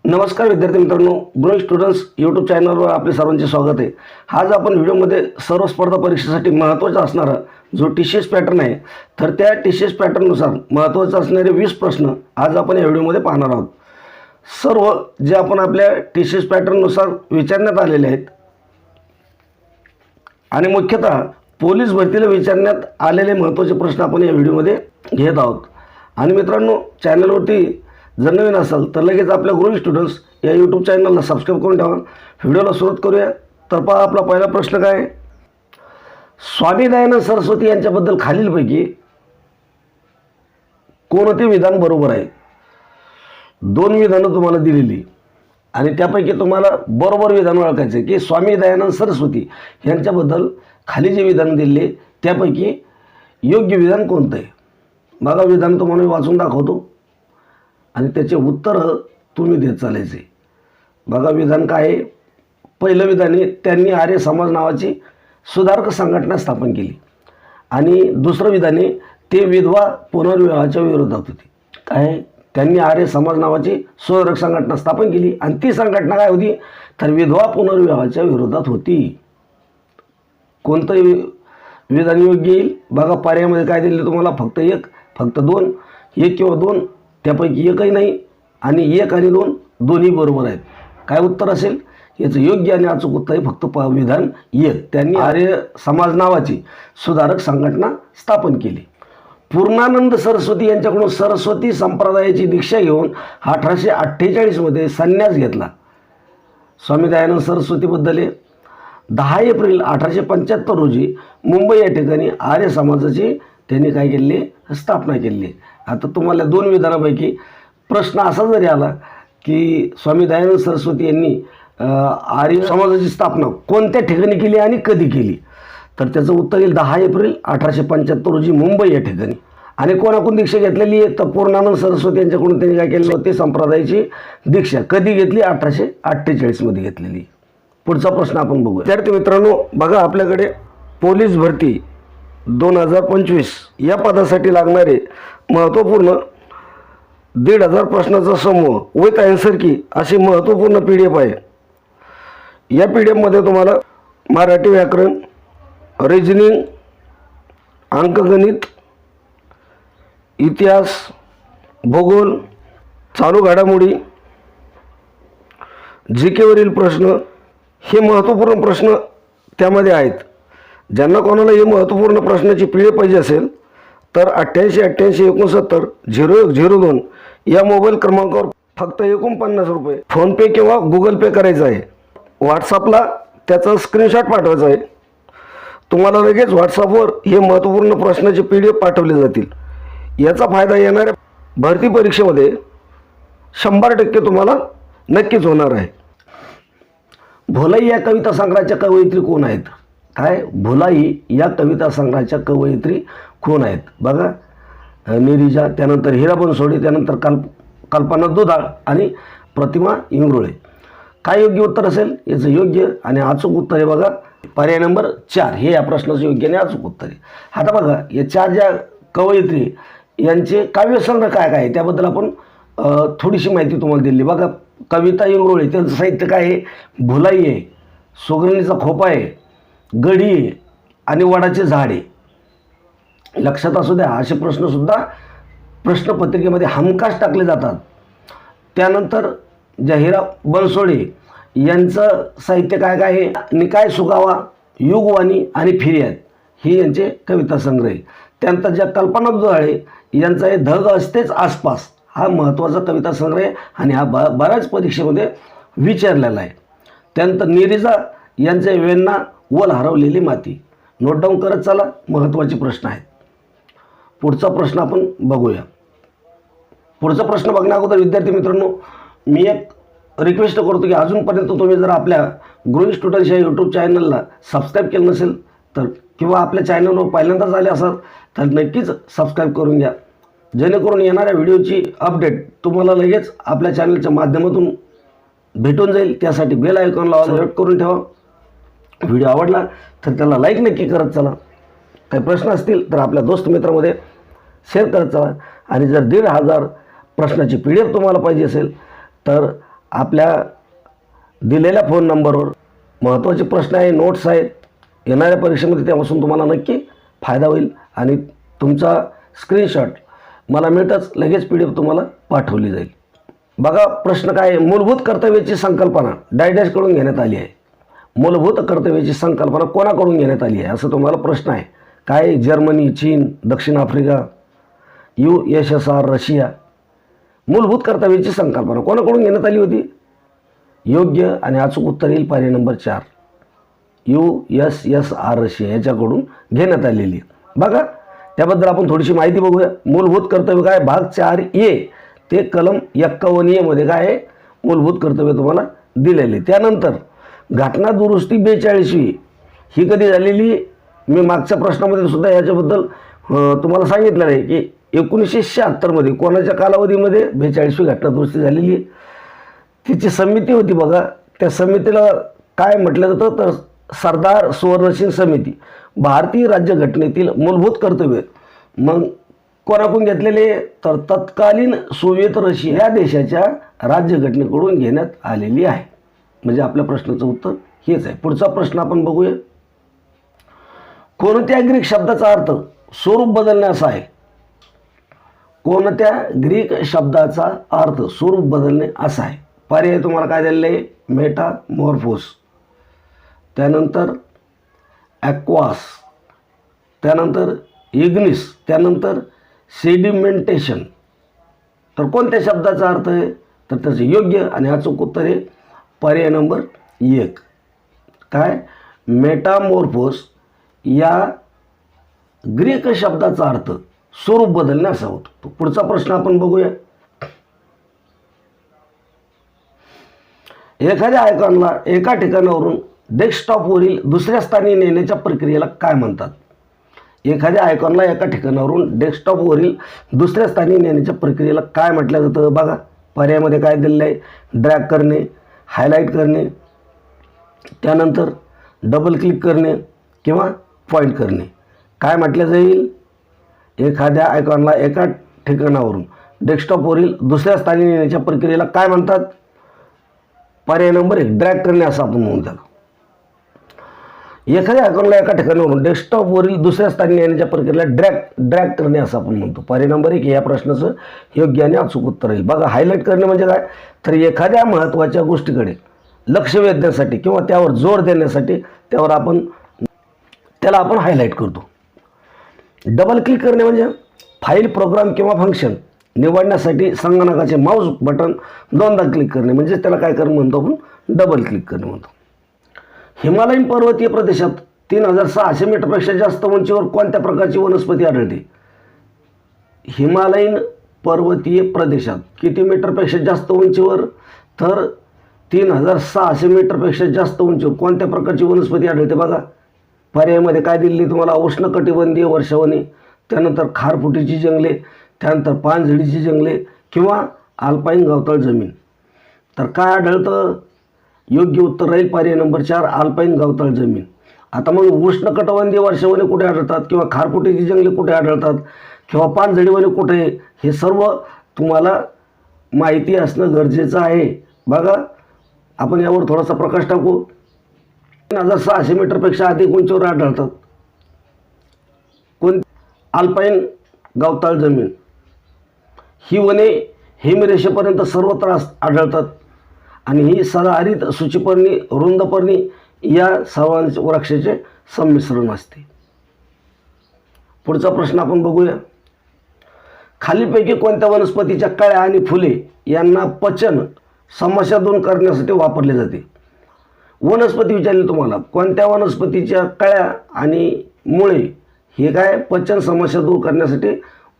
नमस्कार विद्यार्थी मित्रांनो, ग्रो स्टुडंट्स यूट्यूब चॅनलवर आपले सर्वांचे स्वागत आहे। आज आपण व्हिडिओमध्ये सर्व स्पर्धा परीक्षेसाठी महत्त्वाचा असणारा जो टीसीएस पॅटर्न आहे, तर त्या टीसीएस पॅटर्ननुसार महत्त्वाचे असणारे 20 प्रश्न आज आपण या व्हिडिओमध्ये पाहणार आहोत। सर्व जे आपण आपल्या टीसीएस पॅटर्ननुसार विचारण्यात आलेले आहेत आणि मुख्यतः पोलीस भरतीला विचारण्यात आलेले महत्त्वाचे प्रश्न आपण या व्हिडिओमध्ये घेत आहोत। आणि मित्रांनो, चॅनलवरती जर नवीन असाल तर लगेच आपल्या ग्रो स्टुडंट्स या यूट्यूब चॅनलला सबस्क्राईब करून ठेवा। व्हिडिओला सुरुवात करूया। तर पहा, आपला पहिला प्रश्न काय आहे? स्वामी दयानंद सरस्वती यांच्याबद्दल खालीलपैकी कोणते विधान बरोबर आहे? दोन विधानं तुम्हाला दिलेली आणि त्यापैकी तुम्हाला बरोबर विधान ओळखायचं आहे की स्वामी दयानंद सरस्वती यांच्याबद्दल खाली जे विधान दिले त्यापैकी योग्य विधान कोणतं आहे? बघा, विधान तुम्हाला वाचून दाखवतो आणि त्याचे उत्तर तुम्ही देत चालायचे। बघा, विधान काय आहे? पहिलं विधान आहे, त्यांनी आर्य समाज नावाची सुधारक संघटना स्थापन केली। आणि दुसरं विधान आहे, ते विधवा पुनर्विवाहाच्या विरोधात होते। काय? त्यांनी आर्य समाज नावाची सुधारक संघटना स्थापन केली आणि ती संघटना काय होती? तर विधवा पुनर्विवाहाच्या विरोधात होती। कोणतं विधान योग्य येईल? बघा, पर्यायामध्ये काय दिले तुम्हाला? फक्त एक, फक्त दोन, एक किंवा दोन, त्यापैकी एकही नाही आणि एक आणि दोन दोन्ही बरोबर आहेत। काय उत्तर असेल? याचं योग्य आणि अचूक उत्तर आहे फक्त विधान एक, त्यांनी आर्य समाज नावाची सुधारक संघटना स्थापन केली। पूर्णानंद सरस्वती यांच्याकडून सरस्वती संप्रदायाची दीक्षा घेऊन 1848 मध्ये संन्यास घेतला। स्वामी दयानंद सरस्वतीबद्दल 10 एप्रिल 1875 रोजी मुंबई या ठिकाणी आर्य समाजाची त्यांनी काय केली? स्थापना केली। आता तुम्हाला दोन विधानापैकी प्रश्न असा जरी आला की स्वामी दयानंद सरस्वती यांनी आर्य समाजाची स्थापना कोणत्या ठिकाणी केली आणि कधी केली, तर त्याचं उत्तर येईल 10 एप्रिल 1875 रोजी मुंबई या ठिकाणी। आणि कोणाकडून दीक्षा घेतलेली आहे? तर पूर्णानंद सरस्वती यांच्याकडून त्यांनी काय केलं होते? संप्रदायाची दीक्षा कधी घेतली? 1848 मध्ये घेतलेली। पुढचा प्रश्न आपण बघूया। विद्यार्थी मित्रांनो, बघा, आपल्याकडे पोलीस भरती 2025 या पदासाठी लागणारे महत्त्वपूर्ण 1,500 प्रश्नाचा समूह विथ आन्सर की अशी महत्त्वपूर्ण PDF आहे। या PDF मध्ये तुम्हाला मराठी व्याकरण, रिजनिंग, अंकगणित, इतिहास, भूगोल, चालू घडामोडी, GK वरील प्रश्न हे महत्त्वपूर्ण प्रश्न त्यामध्ये आहेत। ज्यांना कोणाला हे महत्त्वपूर्ण प्रश्नाची PDF पाहिजे असेल तर 88 69 0102 या मोबाईल क्रमांकावर फक्त 49 रुपये फोनपे किंवा गुगल पे करायचं आहे। व्हॉट्सअपला त्याचा स्क्रीनशॉट पाठवायचा आहे। तुम्हाला लगेच व्हॉट्सअपवर हे महत्त्वपूर्ण प्रश्नाचे PDF पाठवले जातील। याचा फायदा येणाऱ्या भरती परीक्षेमध्ये 100% तुम्हाला नक्कीच होणार आहे। भोलाई या कविता संग्रहाच्या कवयित्री कोण आहेत? काय? भोलाई या कविता संग्रहाच्या कवयित्री कोण आहेत? बघा, निरिजा, त्यानंतर हिरा बनसोडे, त्यानंतर कल्पना दुधाळ आणि प्रतिमा इंगरुळे। काय योग्य उत्तर असेल? याचं योग्य आणि अचूक उत्तर आहे बघा पर्याय नंबर 4 हे या प्रश्नाचं योग्य आणि अचूक उत्तर आहे। आता बघा, या 4 ज्या कवयित्री यांचे काव्यसंग्रह काय काय आहे त्याबद्दल आपण थोडीशी माहिती तुम्हाला दिली। बघा, कविता इंगरुळे त्यांचं साहित्य काय आहे? भुलाई आहे, सोगरणीचा खोपा आहे, गडी आहे आणि वडाचे झाड आहे। लक्षात असू द्या, असे प्रश्नसुद्धा प्रश्नपत्रिकेमध्ये हमखास टाकले जातात। त्यानंतर हिरा बनसोडे यांचं साहित्य काय काय आहे? निकाय सुगावा, युगवाणी आणि फिर्याद हे यांचे कविता संग्रह आहे। त्यानंतर ज्या कल्पना दुधाळे यांचा आहे धग असतेच आसपास हा महत्त्वाचा कविता संग्रह आहे आणि हा बऱ्याच परीक्षेमध्ये विचारलेला आहे। त्यानंतर निरिजा यांचे वेण्णा वल हरवलेली माती। नोट डाऊन करत चला, महत्त्वाचे प्रश्न आहेत। पुढचा प्रश्न आपण बघूया। पुढचा प्रश्न बघण्या अगोदर विद्यार्थी मित्रांनो, मी एक रिक्वेस्ट करतो की अजूनपर्यंत तुम्ही जर आपल्या ग्रो स्टुडंट्स या यूट्यूब चॅनलला सबस्क्राईब केलं नसेल तर किंवा आपल्या चॅनलवर पहिल्यांदाच आले असाल तर नक्कीच सबस्क्राईब करून घ्या, जेणेकरून येणाऱ्या व्हिडिओची अपडेट तुम्हाला लगेच आपल्या चॅनलच्या माध्यमातून भेटून जाईल। त्यासाठी बेल आयकॉनला सिलेक्ट करून ठेवा। व्हिडिओ आवडला तर त्याला लाईक नक्की करत चला। काही प्रश्न असतील तर आपल्या दोस्त मित्रांमध्ये शेअर करत चला। आणि जर 1,500 प्रश्नाची PDF तुम्हाला पाहिजे असेल तर आपल्या दिलेल्या फोन नंबरवर. महत्त्वाचे प्रश्न आहे, नोट्स आहेत, येणाऱ्या परीक्षेमध्ये त्यापासून तुम्हाला नक्की फायदा होईल. आणि तुमचा स्क्रीनशॉट मला मिळताच लगेच PDF तुम्हाला पाठवली जाईल. बघा प्रश्न काय आहे, मूलभूत कर्तव्याची संकल्पना डायडॅशकडून घेण्यात आली आहे. मूलभूत कर्तव्याची संकल्पना कोणाकडून घेण्यात आली आहे असं तुम्हाला प्रश्न आहे. काय? जर्मनी, चीन, दक्षिण आफ्रिका, USSR, रशिया. मूलभूत कर्तव्याची संकल्पना कोणाकडून घेण्यात आली होती? योग्य आणि अचूक उत्तर येईल पर्याय नंबर 4, USSR, रशिया याच्याकडून घेण्यात आलेली. बघा त्याबद्दल आपण थोडीशी माहिती बघूया. मूलभूत कर्तव्य काय? भाग 4A ते कलम 51A मध्ये काय आहे? मूलभूत कर्तव्य तुम्हाला दिलेले. त्यानंतर घटना दुरुस्ती 42वी ही कधी झालेली? मी मागच्या प्रश्नामध्ये सुद्धा याच्याबद्दल तुम्हाला सांगितलं आहे की 1976 मध्ये कोणाच्या कालावधीमध्ये 42वी घटना दुरुस्ती झालेली. तिची समिती होती बघा. त्या समितीला काय म्हटलं जातं तर सरदार सुवर्णसिंग समिती. भारतीय राज्यघटनेतील मूलभूत कर्तव्य मग कोणाकडून घेतलेले तर तत्कालीन सोव्हिएत रशिया या देशाच्या राज्यघटनेकडून घेण्यात आलेली आहे. म्हणजे आपल्या प्रश्नाचं उत्तर हेच आहे. पुढचा प्रश्न आपण बघूया. कोणत्या ग्रीक शब्दाचा अर्थ स्वरूप बदलणे असा आहे? कोणत्या ग्रीक शब्दाचा अर्थ स्वरूप बदलणे असा आहे? पर्याय तुम्हाला काय दिलेले आहे? मेटामॉर्फोस, त्यानंतर ॲक्वास, त्यानंतर इग्निस, त्यानंतर सेडिमेंटेशन. तर कोणत्या शब्दाचा अर्थ आहे तर त्याचं योग्य आणि अचूक उत्तर आहे पर्याय नंबर 1. काय? मेटामॉर्फोस या ग्रीक शब्दाचा अर्थ स्वरूप बदलणे असा होतो. पुढचा प्रश्न आपण बघूया. एखाद्या आयकॉनला एका ठिकाणावरून डेस्कटॉपवरील दुसऱ्या स्थानी नेण्याच्या प्रक्रियेला काय म्हणतात? एखाद्या आयकॉनला एका ठिकाणावरून डेस्कटॉपवरील दुसऱ्या स्थानी नेण्याच्या प्रक्रियेला काय म्हटलं जातं? बघा पर्यायामध्ये काय दिलेलं आहे? ड्रॅग करणे, हायलाईट करणे, त्यानंतर डबल क्लिक करणे किंवा पॉईंट करणे. काय म्हटलं जाईल? एखाद्या आयकॉनला एका ठिकाणावरून डेस्कटॉपवरील दुसऱ्या स्थानी नेण्याच्या प्रक्रियेला काय म्हणतात? पर्याय नंबर 1, ड्रॅग करणे असं आपण म्हणू त्याला. एखाद्या आयकॉनला एका ठिकाणावरून डेस्कटॉपवरील दुसऱ्या स्थानी नेण्याच्या प्रक्रियेला ड्रॅग करणे असं आपण म्हणतो. पर्याय नंबर 1 या प्रश्नाचं योग्य आणि अचूक उत्तर येईल. बघा हायलाईट करणे म्हणजे काय तर एखाद्या महत्त्वाच्या गोष्टीकडे लक्ष वेधण्यासाठी किंवा त्यावर जोर देण्यासाठी त्याला आपण हायलाईट करतो. डबल क्लिक करणे म्हणजे फाईल, प्रोग्राम किंवा फंक्शन निवडण्यासाठी संगणकाचे माऊस बटन दोनदा क्लिक करणे म्हणजे त्याला काय करणे म्हणतो आपण? डबल क्लिक करणे म्हणतो. हिमालयीन पर्वतीय प्रदेशात 3600 मीटरपेक्षा जास्त उंचीवर कोणत्या प्रकारची वनस्पती आढळते? हिमालयीन पर्वतीय प्रदेशात किती मीटरपेक्षा जास्त उंचीवर तर 3600 मीटरपेक्षा जास्त उंचीवर कोणत्या प्रकारची वनस्पती आढळते? बघा पर्यायामध्ये काय दिलेली तुम्हाला? उष्णकटिबंधीय वर्षावने, त्यानंतर खारफुटीची जंगले, त्यानंतर पानझडीची जंगले किंवा अल्पाईन गवताळ जमीन. तर काय आढळतं? योग्य उत्तर राहील पर्याय नंबर 4, अल्पाईन गवताळ जमीन. आता मग उष्णकटिबंधीय वर्षावने कुठे आढळतात किंवा खारफुटीची जंगले कुठे आढळतात किंवा पानझडीवने कुठे, हे सर्व तुम्हाला माहिती असणं गरजेचं आहे. बघा आपण यावर थोडासा प्रकाश टाकू. 3600 मीटरपेक्षा अधिक उंचीवर आढळतात अल्पाईन गवताळ जमीन. ही वने हिमरेषेपर्यंत सर्वत्र आढळतात आणि ही सदाहरित, सूचीपर्णी, रुंदपर्णी या सर्व वृक्षाचे संमिश्रण असते. पुढचा प्रश्न आपण बघूया. खालीलपैकी कोणत्या वनस्पतीच्या कळ्या आणि फुले यांना पचन समस्या दूर करण्यासाठी वापरले जाते? वनस्पती विचारली तुम्हाला. कोणत्या वनस्पतीच्या कळ्या आणि मुळे हे काय पचन समस्या दूर करण्यासाठी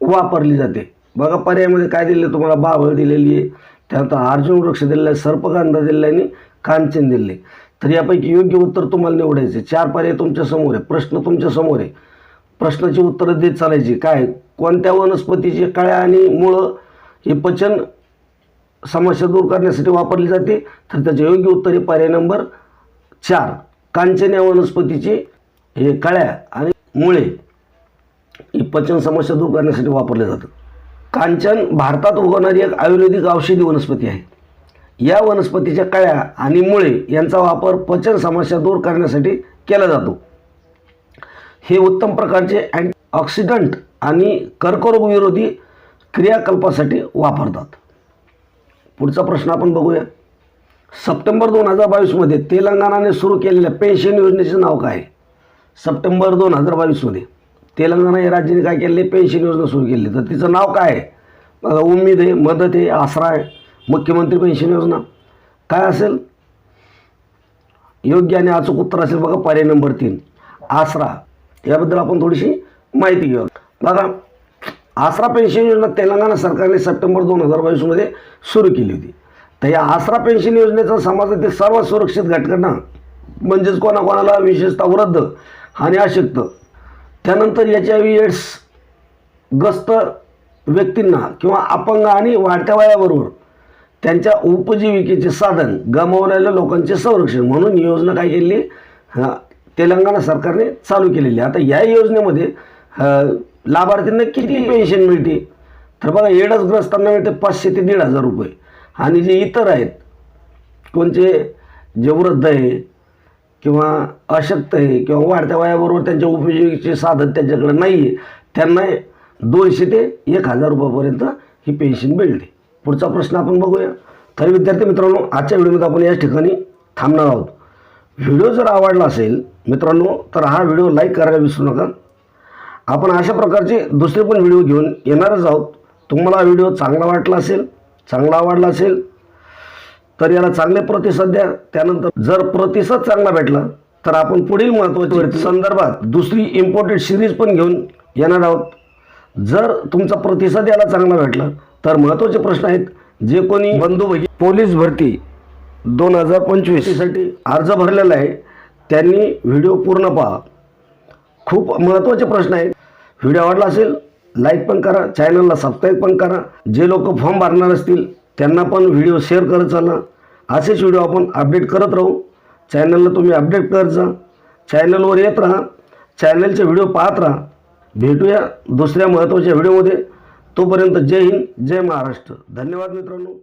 वापरली जाते? बघा पर्यायामध्ये काय दिले तुम्हाला? बाभळ दिलेली आहे, त्यानंतर अर्जुन वृक्ष दिलेला आहे, सर्पगंधा दिलेला आहे आणि कांचन दिले. तर यापैकी योग्य उत्तर तुम्हाला निवडायचे. 4 पर्याय तुमच्या समोर आहे, प्रश्न तुमच्या समोर आहे, प्रश्नाची उत्तरं देत चालायची. काय? कोणत्या वनस्पतीची कळ्या आणि मुळं हे पचन समस्या दूर करण्यासाठी वापरली जाते? तर त्याचे योग्य उत्तर आहे पर्याय नंबर 4, कांचन या वनस्पतीची हे कळ्या आणि मुळे ही पचन समस्या दूर करण्यासाठी वापरले जातात. कांचन भारतात उगवणारी एक आयुर्वेदिक औषधी वनस्पती आहे. या वनस्पतीच्या कळ्या आणि मुळे यांचा वापर पचन समस्या दूर करण्यासाठी केला जातो. हे उत्तम प्रकारचे अँटीऑक्सिडंट आणि कर्करोग विरोधी क्रियाकल्पासाठी वापरतात. पुढचा प्रश्न आपण बघूया. सप्टेंबर 2022मध्ये तेलंगणाने सुरू केलेल्या पेन्शन योजनेचे नाव काय आहे? सप्टेंबर 2022मध्ये तेलंगणा या राज्याने काय केले? पेन्शन योजना सुरू केली. तर तिचं नाव काय आहे? बघा, उम्मीद आहे, मदत आहे, आसरा आहे, मुख्यमंत्री पेन्शन योजना. काय असेल योग्य आणि अचूक उत्तर? असेल बघा पर्याय नंबर 3 आसरा. याबद्दल आपण थोडीशी माहिती घेऊ. बघा, आसरा पेन्शन योजना तेलंगणा सरकारने सप्टेंबर 2022मध्ये सुरू केली होती. तर या आसरा पेन्शन योजनेचा समाजातील सर्व सुरक्षित घटकांना म्हणजेच कोणाकोणाला विशेषतः वृद्ध आणि अशक्त, त्यानंतर HIV एड्स ग्रस्त व्यक्तींना किंवा अपंग आणि वाढत्या वयाबरोबर त्यांच्या उपजीविकेचे साधन गमावलेल्या लोकांचे संरक्षण म्हणून ही योजना काय केली? तेलंगणा सरकारने चालू केलेली. आता या योजनेमध्ये लाभार्थींना किती पेन्शन मिळते? तर बघा, एड्सग्रस्तांना मिळते 500 ते 1,500 रुपये. आणि जे इतर आहेत, कोणचे जे वृद्ध आहे किंवा अशक्त आहे किंवा वाढत्या वयाबरोबर त्यांच्या उपजीविकेचे साधन त्यांच्याकडे नाही आहे, त्यांना 200 ते 1,000 रुपयापर्यंत ही पेन्शन मिळते. पुढचा प्रश्न आपण बघूया. तर विद्यार्थी मित्रांनो, आजच्या व्हिडिओमध्ये आपण याच ठिकाणी थांबणार आहोत. व्हिडिओ जर आवडला असेल मित्रांनो तर हा व्हिडिओ लाईक करायला विसरू नका. आपण अशा प्रकारचे दुसरे पण व्हिडिओ घेऊन येणारच आहोत. तुम्हाला व्हिडिओ चांगला वाटला असेल, चांगला आवडला असेल तर याला चांगले प्रतिसाद द्या. त्यानंतर जर प्रतिसाद चांगला भेटला तर आपण पुढील महत्त्वाच्या संदर्भात दुसरी इम्पॉर्टंट सिरीज पण घेऊन येणार आहोत. जर तुमचा प्रतिसाद याला चांगला भेटला तर महत्त्वाचे प्रश्न आहेत जे कोणी बंधू भगिनी पोलीस भरती 2025 साठी अर्ज भरलेला आहे त्यांनी व्हिडिओ पूर्ण पहा. खूप महत्त्वाचे प्रश्न आहेत. व्हिडिओ आवडला असेल लाईक पण करा, चॅनलला सबस्क्राईब पण करा. जे लोक फॉर्म भरणार असतील त्यांना पण व्हिडिओ शेअर करत चला. असेच व्हिडिओ आपण अपडेट करत राहू. चॅनलला तुम्ही अपडेट करत जा, चॅनलवर येत राहा, चॅनलचे व्हिडिओ पाहत राहा. भेटूया दुसऱ्या महत्त्वाच्या व्हिडिओमध्ये. तोपर्यंत जय हिंद, जय महाराष्ट्र. धन्यवाद मित्रांनो.